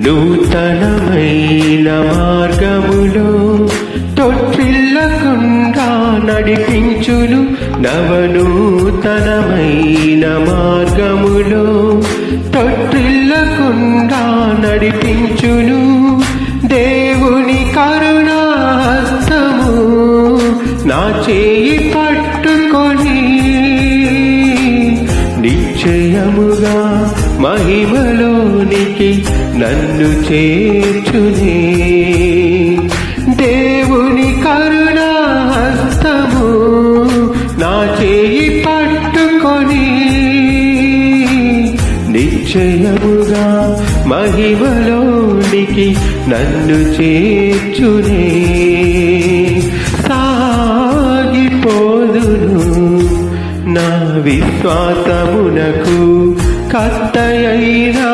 నూతనమైన మార్గములో తొట్టిల్లకుండా నడిపించును. నవనూతనమైన మార్గములో తొట్టిల్లకుండా నడిపించును. దేవుని కరుణాహస్తము నా చేయి పట్టుకొని నిశ్చయముగా మహిమలోనికి నన్ను చేర్చునే. దేవుని కరుణాహస్తము నా చేయి పట్టుకొని నిశ్చయముగా మహిమలోనికి నన్ను చేర్చునే. సాగిపోదును నా విశ్వాసమునకు కర్తయైనా